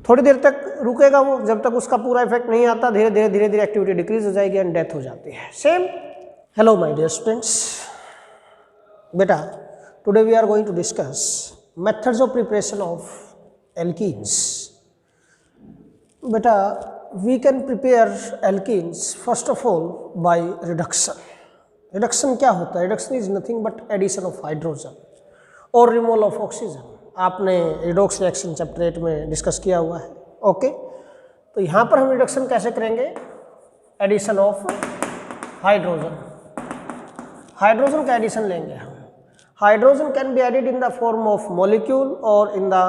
थोड़ी देर तक रुकेगा वो, जब तक उसका पूरा इफेक्ट नहीं आता धीरे धीरे एक्टिविटी डिक्रीज हो जाएगी एंड डेथ हो जाती है। Same. Hello my dear students, बेटा today we are going to discuss methods of preparation of alkenes. बेटा we can prepare alkenes first of all by reduction. Reduction क्या होता है? Reduction is nothing but addition of hydrogen और removal of oxygen. आपने redox reaction chapter 8 में discuss किया हुआ है। ओके, तो यहाँ पर हम रिडक्शन कैसे करेंगे? Addition of hydrogen. हाइड्रोजन का एडिशन लेंगे हम। Hydrogen can be added in the form of molecule और in the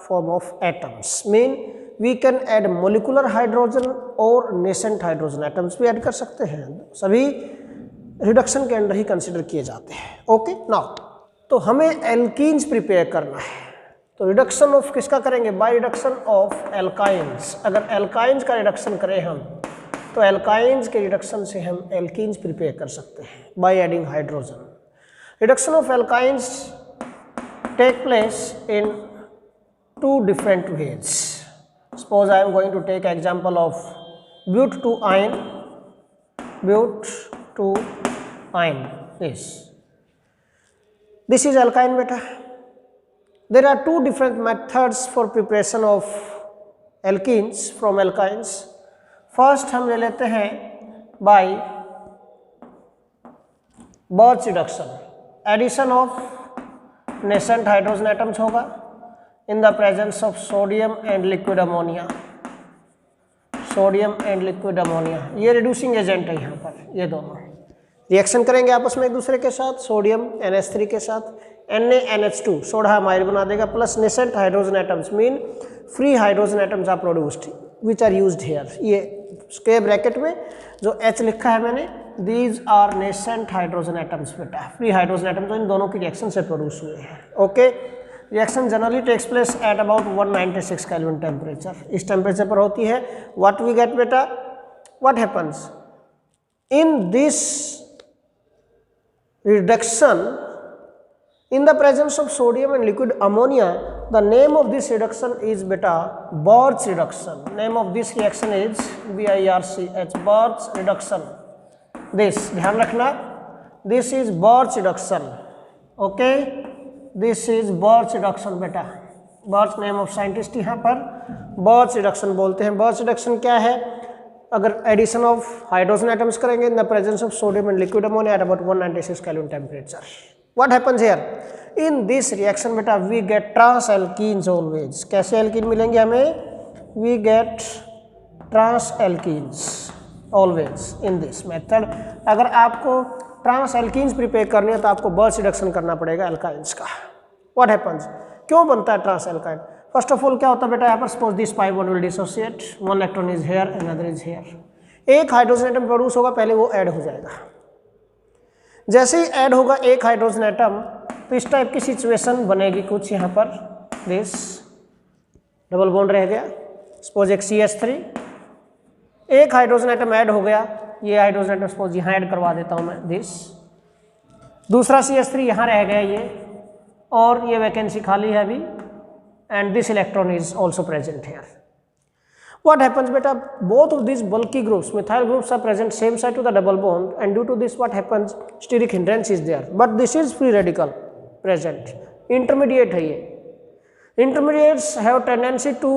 form of atoms. Mean we can add molecular hydrogen और नेसेंट हाइड्रोजन एटम्स भी ऐड कर सकते हैं। सभी रिडक्शन के अंदर ही कंसिडर किए जाते हैं। ओके, नाउ तो हमें एल्कीन्स प्रिपेयर करना है, तो रिडक्शन ऑफ किसका करेंगे? By reduction of alkynes. अगर एल्काइंस का रिडक्शन करें हम तो एल्काइंस के रिडक्शन से हम एल्कीन्स प्रिपेयर कर सकते हैं by adding hydrogen. Reduction of alkynes take place in two different ways. Suppose I am going to take example of but two yne. But two yne, this is alkyne beta. There are two different methods for preparation of alkenes from alkynes. First हम ले लेते हैं by Birch reduction. Addition of nascent hydrogen atoms होगा in the presence of sodium and liquid ammonia. Sodium and liquid ammonia, ये reducing agent है। यहाँ पर ये दोनों रिएक्शन करेंगे आपस में एक दूसरे के साथ। सोडियम NH3 के साथ NaNH2 सोडा अमाइड बना देगा, plus nascent hydrogen atoms mean free hydrogen atoms are produced which are used here. ये स्क्वायर ब्रैकेट में जो H लिखा है मैंने, these are nascent hydrogen atoms बेटा, फ्री हाइड्रोजन एटम्स इन दोनों की रिएक्शन से प्रोड्यूस हुए हैं। Okay, reaction generally takes place at about 196 kelvin temperature. इस टेम्परेचर पर होती है। व्हाट वी गेट बेटा? What happens in this reduction in the presence of sodium and liquid ammonia? The name of this reduction is beta Birch reduction. Name of this reaction is BIRCH, Birch reduction. This ध्यान रखना, this is Birch reduction. Okay, this is Birch reduction बेटा। Birch name of scientist यहाँ पर Birch reduction बोलते हैं। Birch reduction क्या है? अगर एडिशन ऑफ हाइड्रोजन एटम्स करेंगे in the presence of sodium and liquid ammonia at about 196 kelvin temperature, what happens here? In this reaction बेटा we get trans alkenes always. कैसे alkene मिलेंगे हमें? We get trans alkenes always in this method. अगर आपको trans alkenes prepare करनी है तो आपको बर्च रिडक्शन करना पड़ेगा एल्काइंस का। What happens? क्यों बनता है trans alkyne? First of all क्या होता है बेटा, यहाँ पर suppose this pi bond will dissociate, one electron is here another is here. एक हाइड्रोजन एटम प्रोड्यूस होगा, पहले वो ऐड हो जाएगा। जैसे ही ऐड होगा एक हाइड्रोजन एटम तो इस टाइप की सिचुएशन बनेगी कुछ यहाँ पर। दिस डबल बॉन्ड रह गया, सपोज एक CH3, एक हाइड्रोजन एटम ऐड हो गया, ये हाइड्रोजन एटम सपोज यहाँ ऐड करवा देता हूँ मैं, दिस दूसरा CH3 यहाँ रह गया ये, और ये वैकेंसी खाली है अभी, and this electron is also present here. What happens beta? Both of these bulky groups, methyl groups, are present same side to the double bond, and due to this what happens? Steric hindrance is there, but this is free radical present. Intermediate है ये. Intermediates have tendency to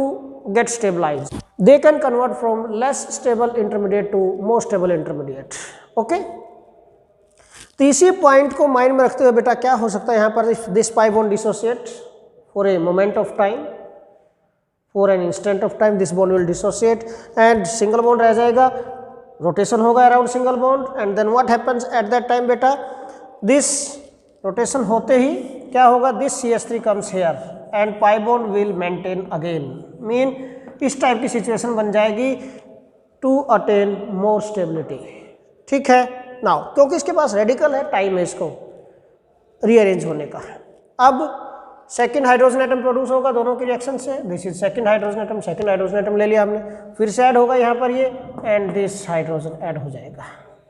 get stabilized. They can convert from less stable intermediate to more stable intermediate. Okay? तो इसी point को mind में रखते हुए बेटा क्या हो सकता है यहाँ पर? This pi bond dissociate for a moment of time, for an instant of time this bond will dissociate and single bond रह जाएगा, rotation होगा around single bond, and then what happens at that time बेटा? this rotation होते ही क्या होगा? this CH3 comes here and pi bond will maintain again, mean इस type की situation बन जाएगी to attain more stability। ठीक है, नाउ क्योंकि इसके पास रेडिकल है, टाइम है इसको रीअरेंज होने का। अब सेकेंड हाइड्रोजन एटम प्रोड्यूस होगा दोनों की रिएक्शन से। This is second hydrogen atom ले लिया हमने, फिर से ऐड होगा यहाँ पर ये, एंड दिस हाइड्रोजन ऐड हो जाएगा।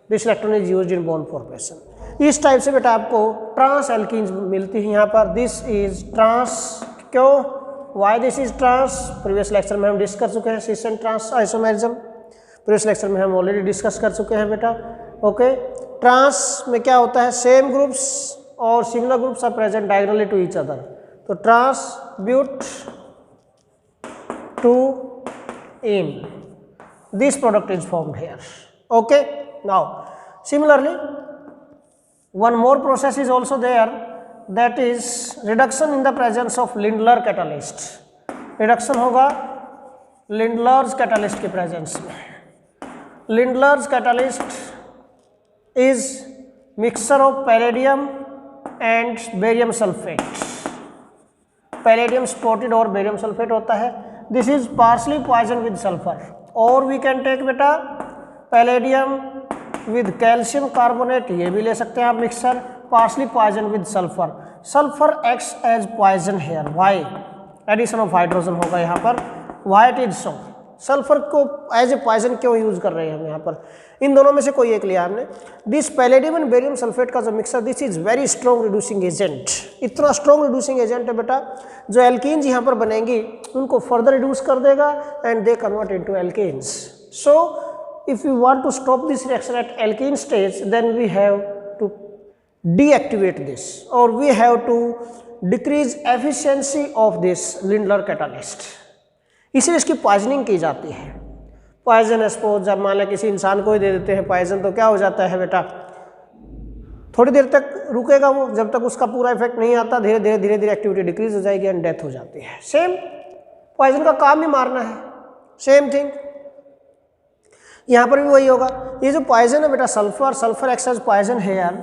This electron is used in bond formation. इस टाइप से बेटा आपको ट्रांस एल्कीन्स मिलती है यहाँ पर। दिस इज ट्रांस, क्यों? Why this is trans, previous lecture में हम डिस्कस कर चुके हैं cis and trans isomerism, previous lecture में हम ऑलरेडी डिस्कस कर चुके हैं बेटा। ओके, ट्रांस में क्या होता है, सेम ग्रुप्स और similar groups are present diagonally to each other, तो trans but two ene, this product is formed here. Okay, now similarly one more process is also there, that is reduction in the presence of Lindlar catalyst, reduction होगा Lindlar's catalyst के presence में। Lindlar's catalyst is mixture of palladium and barium sulfate, palladium spotted और barium sulfate होता है, this is partially poisoned with sulfur, or we can take बेटा palladium with calcium carbonate, ये भी ले सकते हैं आप mixture, partially poison with sulphur, sulphur acts as poison here, why addition of hydrogen होगा यहाँ पर, why it is so, sulphur को एज ए पॉइजन क्यों यूज कर रहे हैं हम यहाँ पर, इन दोनों में से कोई एक लिया हमने। This palladium and barium sulphate का जो mixer, this is very strong reducing agent, इतना स्ट्रॉन्ग रिड्यूसिंग एजेंट है बेटा, जो एल्कीन्स यहाँ पर बनेंगी उनको फर्दर रिड्यूस कर देगा and they convert into alkenes. So if you want to stop this reaction at alkene stage, then we have to deactivate this, or we have to decrease efficiency of this Lindlar catalyst, इसलिए इसकी poisoning की जाती है। Poison suppose जब मान लें किसी इंसान को ही दे देते हैं पॉइजन, तो क्या हो जाता है बेटा, थोड़ी देर तक रुकेगा वो, जब तक उसका पूरा इफेक्ट नहीं आता धीरे धीरे एक्टिविटी डिक्रीज हो जाएगी एंड डेथ हो जाती है। सेम पॉइजन का काम ही मारना है, सेम थिंग यहाँ पर भी वही होगा। ये जो पॉइजन है बेटा sulphur acts as poison here,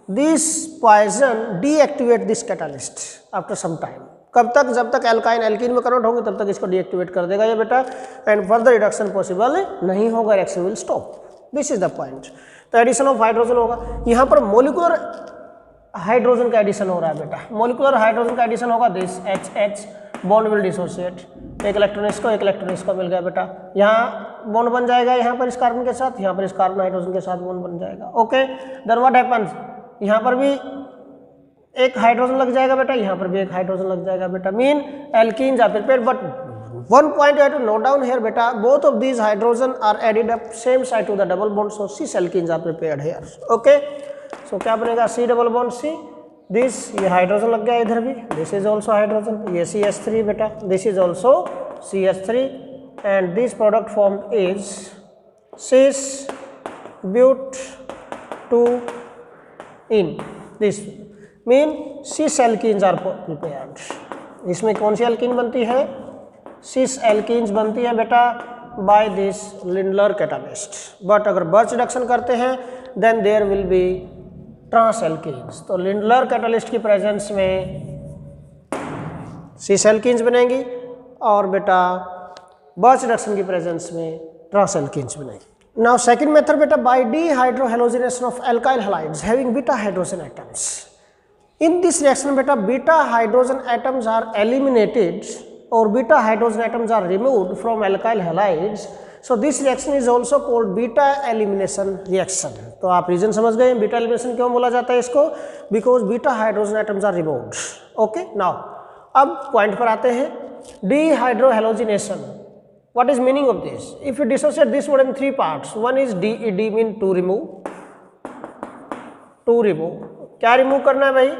this poison deactivate this catalyst after some time, कब तक, जब तक एल्काइन एल्कीन में कन्वर्ट होंगे तब तक इसको डीएक्टिवेट कर देगा ये बेटा, एंड फर्दर रिडक्शन पॉसिबल नहीं होगा, reaction will stop, this is the point. तो एडिशन ऑफ हाइड्रोजन होगा, यहाँ पर मोलिकुलर हाइड्रोजन का एडिशन हो रहा है बेटा, मोलिकुलर हाइड्रोजन का एडिशन होगा, this H bond will dissociate, एक इलेक्ट्रॉन इसको मिल गया बेटा, यहाँ बॉन्ड बन जाएगा यहाँ पर इस कार्बन के साथ, यहाँ पर इस कार्बन हाइड्रोजन के साथ बॉन्ड बन जाएगा। ओके, देन व्हाट हैपेंस, यहाँ पर भी एक हाइड्रोजन लग जाएगा बेटा, यहाँ पर भी एक हाइड्रोजन लग जाएगा बेटा, mean alkenes are prepared, but one point you have to note down here बेटा, both of these hydrogen are added up same side to the double bond, so cis alkenes are prepared here. Okay, so क्या बनेगा, C double bond C, this ये hydrogen लग गया इधर भी, this is also hydrogen, ये CH3 बेटा, this is also CH3, and this product form is cis but 2 in, this mean cis alkenes are prepared। इसमें कौन सी एल्कीन बनती है, cis alkenes बनती है बेटा by this Lindlar catalyst, but अगर बर्च रिडक्शन करते हैं then there will be trans alkenes। तो Lindlar catalyst की प्रेजेंस में cis alkenes बनेंगी और बेटा बर्च रिडक्शन की प्रेजेंस में ट्रांस एल्कीन्स बनेंगे। नाउ सेकंड मेथड बेटा, by dehydrohalogenation of alkyl halides having beta hydrogen atoms, in this reaction बेटा beta hydrogen atoms are eliminated और beta hydrogen atoms are removed from alkyl halides, so this reaction is also called beta elimination reaction. तो आप reason समझ गए beta elimination क्यों बोला जाता है इसको, because beta hydrogen atoms are removed. Okay, now अब पॉइंट पर आते हैं, dehydrohalogenation, what is meaning of this? If you dissociate this word in three parts, one is DED mean to remove, क्या remove करना है भाई,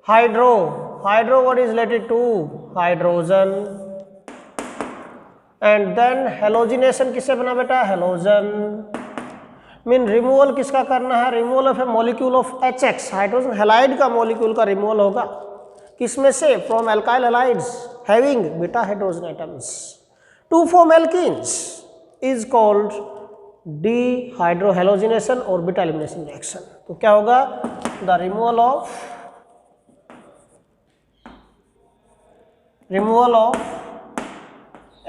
hydro what is related to hydrogen, and then halogenation किससे बना बेटा, हेलोजन, मीन रिमूवल किसका करना है, removal of a molecule of HX, hydrogen halide का मॉलिक्यूल का रिमूवल होगा, किसमें से, from alkyl halides having beta hydrogen atoms to form alkenes is called dehydrohalogenation और बीटा एलिमिनेशन रिएक्शन। तो क्या होगा, the removal of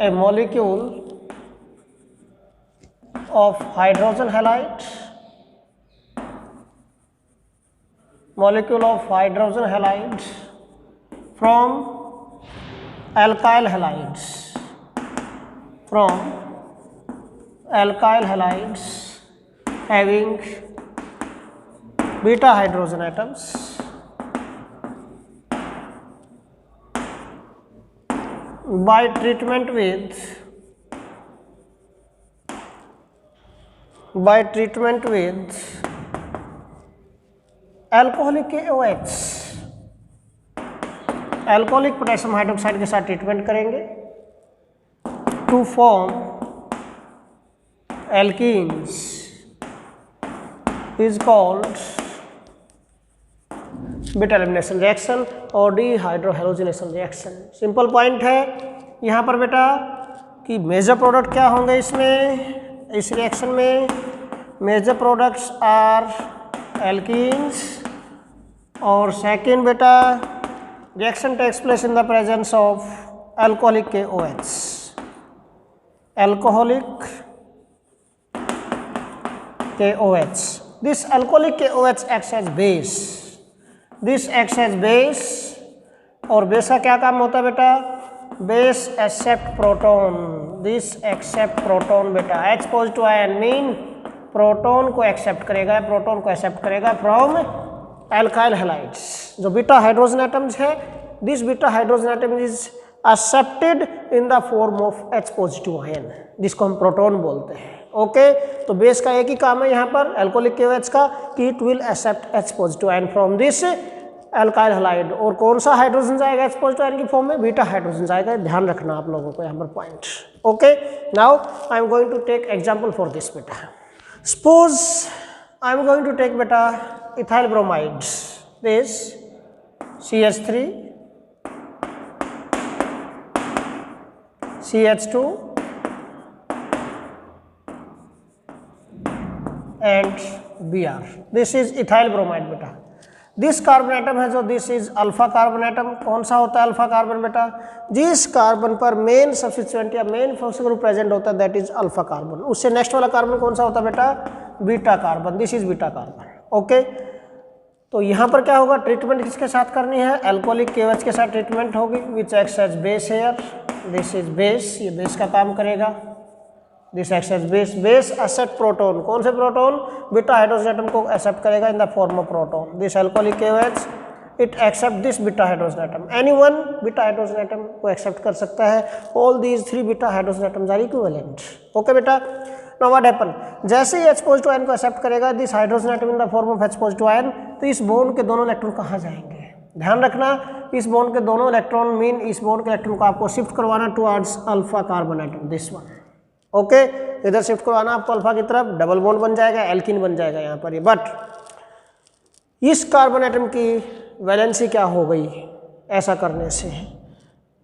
a molecule of hydrogen halide, from alkyl halides, having beta hydrogen atoms by treatment with alcoholic KOH, alcoholic potassium hydroxide के साथ treatment करेंगे to form alkenes is called beta elimination reaction और dehydrohalogenation reaction. Simple point है यहाँ पर बेटा कि major product क्या होंगे इसमें, इस रिएक्शन में मेजर प्रोडक्ट्स आर एल्कीन्स और सेकेंड बेटा reaction takes place in the presence of alcoholic KOH. Alcoholic KOH. This alcoholic KOH acts as base. This acts as base और बेस का क्या काम होता है बेटा, base accept proton, this accept proton बेटा, H positive ion mean proton को accept करेगा, प्रोटॉन को एक्सेप्ट करेगा फ्रॉम एल्काइल हैलाइड्स। जो बीटा हाइड्रोजन एटम्स है, this beta hydrogen atom is accepted in the form of H positive ion, जिसको हम प्रोटॉन बोलते हैं। ओके तो बेस का एक ही काम है यहाँ पर एल्कोहलिक KOH का कि it will accept H positive ion from this alkyl halide. और कौन सा हाइड्रोजन जाएगा H पॉजिटिव आयन की फॉर्म में, बीटा हाइड्रोजन जाएगा। ध्यान रखना आप लोगों को यहाँ पर point. Okay now I am going to take example for this बेटा। Suppose I am going to take beta ethyl bromide, this CH3, CH2 and Br. This is ethyl bromide beta. This carbon atom है जो this is alpha carbon atom. कौन सा होता है alpha carbon बेटा, जिस carbon पर मेन सब्स्टिट्यूएंट या मेन फंक्शनल ग्रुप प्रेजेंट होता है दैट इज अल्फा कार्बन। उससे नेक्स्ट वाला कार्बन कौन सा होता है बेटा, beta carbon, this is beta carbon. Okay तो यहाँ पर क्या होगा, ट्रीटमेंट किसके साथ करनी है, अल्कोहलिक KOH के साथ ट्रीटमेंट होगी which acts as base here, this is base, ये बेस का काम करेगा, this acts as base, base accept proton, कौन से प्रोटॉन, बीटा हाइड्रोजन एटम को एक्सेप्ट करेगा in the form of proton, this alcoholic KOH it accept this beta hydrogen atom, anyone beta hydrogen atom को accept कर सकता है, all these 3 beta hydrogen atoms are equivalent. Okay बेटा now what happen, जैसे ही H positive ion को accept करेगा this hydrogen atom in the form of H positive ion, तो इस बॉन्ड के दोनों इलेक्ट्रॉन कहाँ जाएंगे, ध्यान रखना, इस बॉन्ड के दोनों इलेक्ट्रॉन मीन इस बॉन्ड के इलेक्ट्रॉन को आपको शिफ्ट करवाना towards alpha carbon atom, this one. Okay इधर शिफ्ट करवाना आपको अल्फा की तरफ, डबल बॉन्ड बन जाएगा, एल्कीन बन जाएगा यहाँ पर ये। बट इस कार्बन एटम की वैलेंसी क्या हो गई ऐसा करने से,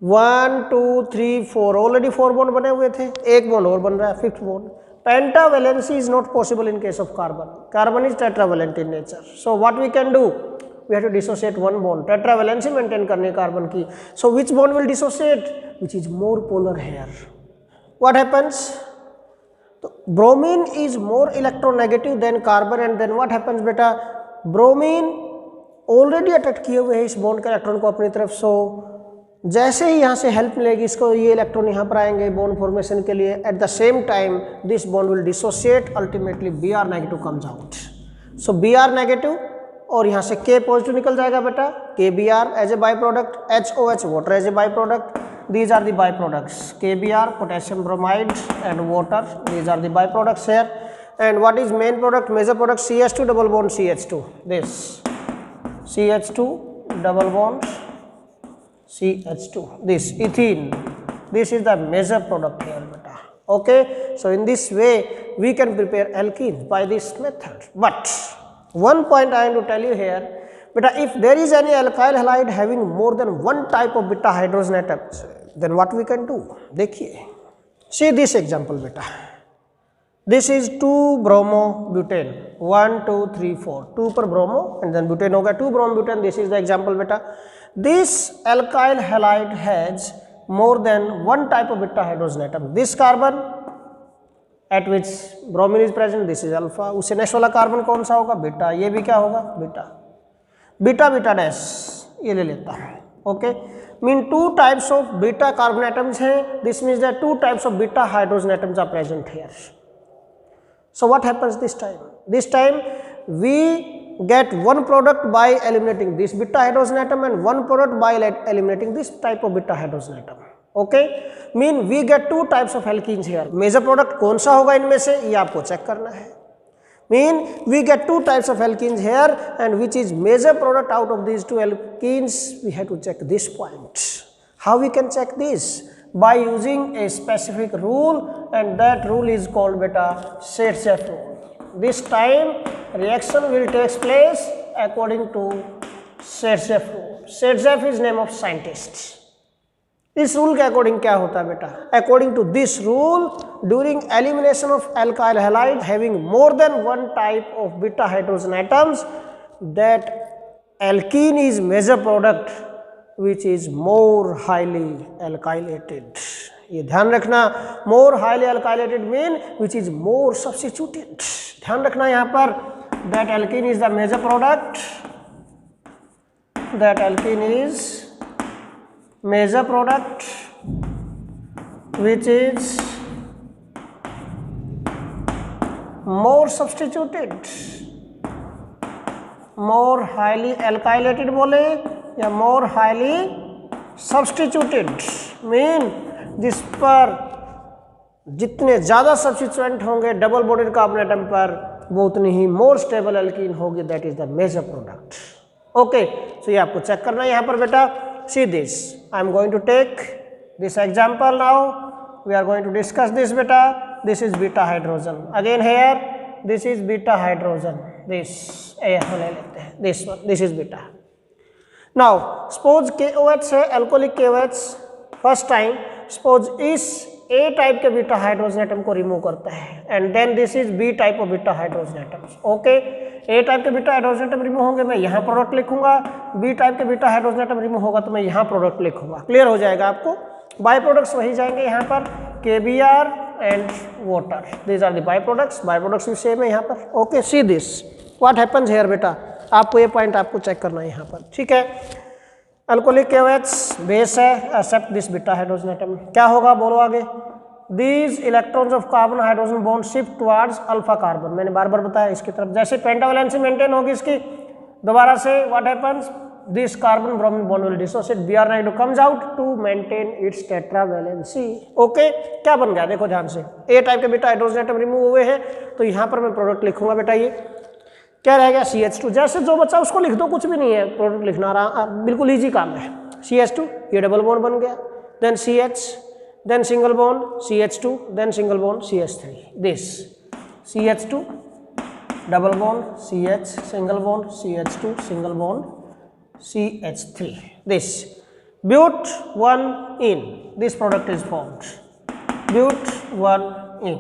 1 2 3 4 ऑलरेडी 4 बॉन्ड बने हुए थे, एक बॉन्ड और बन रहा है 5th bond. Pentavalency is not possible in case of carbon, carbon is tetravalent in nature, so what we can do, we have to dissociate one bond, tetravalency maintain करनी है कार्बन की, so which bond will dissociate, which is more polar here. What happens? Bromine is more electronegative than carbon and then what happens बेटा, bromine already attach किए हुए हैं इस bond के electron को अपनी तरफ, सो जैसे ही यहाँ से हेल्प मिलेगी इसको, ये इलेक्ट्रॉन यहाँ पर आएंगे बॉन्ड फॉर्मेशन के लिए, at the same time this bond will dissociate, ultimately Br negative comes out, so Br negative और यहाँ से K पॉजिटिव निकल जाएगा बेटा, KBr as a by product, HOH water as a by product, these are the byproducts, KBr potassium bromide and water, these are the byproducts here, and what is main product, major product, CH2 double bond CH2, this CH2 double bond CH2, this ethene, this is the major product here beta. Okay so in this way we can prepare alkenes by this method, but one point I want to tell you here beta, if there is any alkyl halide having more than one type of beta hydrogen atoms, then what we can do, देखिए, see this example beta, this is 2 bromo butane, 1 2 3 4, 2 पर bromo and then butane हो गया, 2 bromo butane, this is the example beta, this alkyl halide has more than one type of beta hydrogen atom, this carbon at which bromine is present, this is alpha, उससे next वाला carbon कौन सा होगा, beta, ये भी क्या होगा, beta, beta beta dash ये ले लेता है। Okay mean 2 types of beta carbon atoms हैं, this means that 2 types of beta hydrogen atoms are present here, so what happens this time we get one product by eliminating this beta hydrogen atom and one product by eliminating this type of beta hydrogen atom, okay, mean we get two types of alkenes here. Major product कौन सा होगा इनमें से ये आपको check करना है। Mean we get two types of alkenes here and which is major product out of these two alkenes, we have to check this point. How we can check this? By using a specific rule, and that rule is called beta Scherzeff rule. This time reaction will take place according to Scherzeff rule. Scherzeff is name of scientist. इस rule के according क्या होता है बेटा? According to this rule, during elimination of alkyl halide having more than one type of beta hydrogen atoms, that alkene is major product which is more highly alkylated. ये ध्यान रखना, more highly alkylated mean which is more substituted. ध्यान रखना यहाँ पर, that alkene is the major product, that alkene is major product which is more substituted, more highly alkylated बोले या more highly substituted, mean जिस पर जितने ज़्यादा सब्स्टिट्यूएंट होंगे डबल बॉन्डेड कार्बन एटम पर वो उतनी ही मोर स्टेबल एल्कीन होगी, that is the major product. Okay, so ये आपको चेक करना है यहाँ पर बेटा। See this, I am going to take this example now. We are going to discuss this beta. This is beta hydrogen. Again here, this is beta hydrogen. This one, this is beta. Now, suppose KOH है, alcoholic KOH. First time, suppose इस A type के beta hydrogen atom को remove करता है, and then this is B type of beta hydrogen atoms. Okay, A type के beta hydrogen atom remove होंगे, मैं यहाँ प्रोडक्ट लिखूंगा। B टाइप के बीटा हाइड्रोजन एटम रिमूव होगा तो मैं यहाँ प्रोडक्ट लिखूंगा। क्लियर हो जाएगा आपको। बाय प्रोडक्ट्स वही जाएंगे यहाँ पर, KBr and water, these are the by products. By products भी सेम है यहाँ पर। Okay, see this what happens here बेटा, आपको ये पॉइंट आपको चेक करना है यहाँ पर, ठीक है। अल्कोहलिक KOH बेस है, except this beta hydrogen atom. क्या होगा बोलो आगे? These electrons of carbon hydrogen bond shift towards alpha carbon। मैंने बार बार बताया इसकी तरफ, जैसे पेंटावैलेंसी मेंटेन होगी इसकी, दोबारा से what happens, this carbon bromine bond will dissociate, Br negative comes out to maintain its tetravalency। Okay, क्या बन गया देखो ध्यान से, A टाइप के बीटा हाइड्रोजन एटम रिमूव हुए हैं तो यहाँ पर मैं प्रोडक्ट लिखूंगा बेटा। ये क्या रहेगा? CH2। जैसे जो बच्चा उसको लिख दो, कुछ भी नहीं है, प्रोडक्ट लिखना रहा, बिल्कुल ईजी काम है। CH2, ये डबल बॉन्ड बन गया, then CH, then single bond CH2, then single bond CH3, this CH2 double bond CH, single bond CH2, single bond CH3, this but 1 in, this product is formed, but 1 in।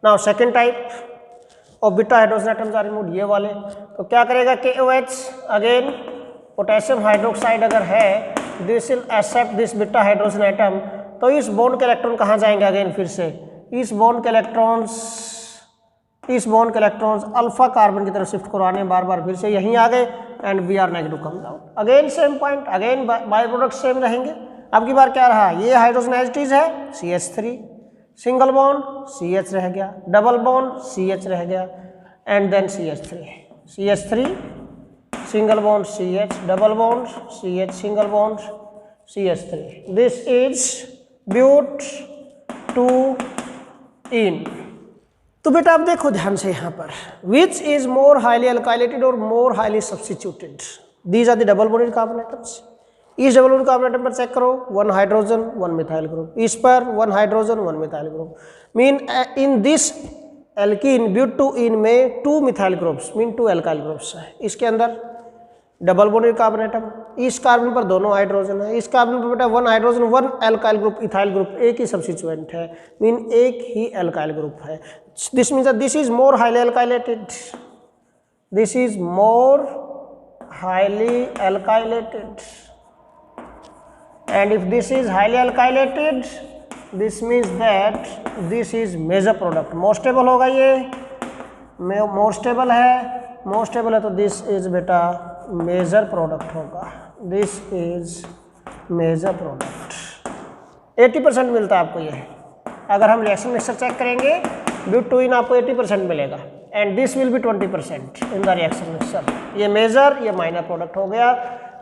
now second type of beta hydrogen atoms are removed, ये वाले, तो क्या करेगा? KOH again potassium hydroxide अगर है, this will accept this beta hydrogen atom, तो इस bond के इलेक्ट्रॉन कहाँ जाएंगे? अगेन फिर से इस बॉन्ड के इलेक्ट्रॉन्स अल्फा कार्बन की तरफ शिफ्ट करवाने, बार बार फिर से यहीं आ गए, and Br negative comes out. Again same point, again by product same रहेंगे। अब की बार क्या रहा? ये हाइड्रोजन एज इट इज है, CH3, सिंगल बॉन्ड CH रह गया, डबल बॉन्ड CH रह गया, and then CH3 single bond CH, double bond CH, single bond CH3, this is but 2 ene. तो बेटा अब देखो ध्यान से यहाँ पर, विच इज मोर हाईली अल्काइलेटेड और more highly substituted, these are the double bonded carbon atoms. इस डबल बॉन्डेड कार्बन एटम पर चेक करो, 1 हाइड्रोजन 1 मिथाइल ग्रुप, इस पर 1 hydrogen 1 methyl group, mean in this alkene but 2 ene में 2 methyl groups mean 2 alkyl groups है। इसके अंदर double bonded carbon atom, इस कार्बन पर दोनों हाइड्रोजन है, इस कार्बन पर बेटा 1 hydrogen 1 alkyl group, ethyl group, एक ही सब्स्टिट्यूएंट है, मीन एक ही एल्काइल ग्रुप है। This means that this is more highly alkylated, this is more highly alkylated, and if this is highly alkylated, this means that this is major product. More stable होगा, ये more stable है, तो this is बेटा major product होगा, this is major product. 80% मिलता है आपको ये। अगर हम रिएक्शन मिक्सचर चेक करेंगे, ब्यूट 2 इन आपको 80% मिलेगा, and this will be 20% in the reaction mixture. ये मेजर, ये माइनर प्रोडक्ट हो गया,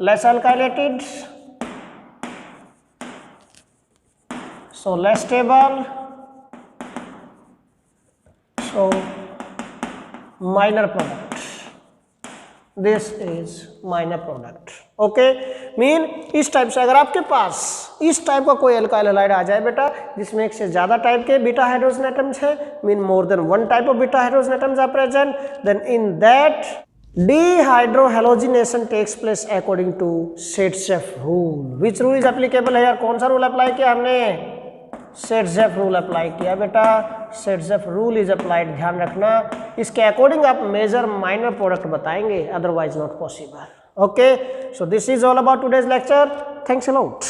less अल्काइलेटेड, so less stable, so minor product, this is minor product. Okay mean इस टाइप से अगर आपके पास इस टाइप का कोई एल्काइल हैलाइड आ जाए बेटा जिसमें एक से ज्यादा टाइप के बीटा हाइड्रोजन एटम्स है, mean more than one type of beta hydrogen atoms are present, then in that dehydrohalogenation takes place according to Saytzeff rule. Which rule is applicable है यार, कौन सा रूल अप्लाई किया हमने, set-chef rule apply किया बेटा, set-chef rule is applied, ध्यान रखना इसके अकॉर्डिंग आप मेजर माइनर प्रोडक्ट बताएंगे, otherwise not possible. Okay, so this is all about today's lecture. Thanks a lot.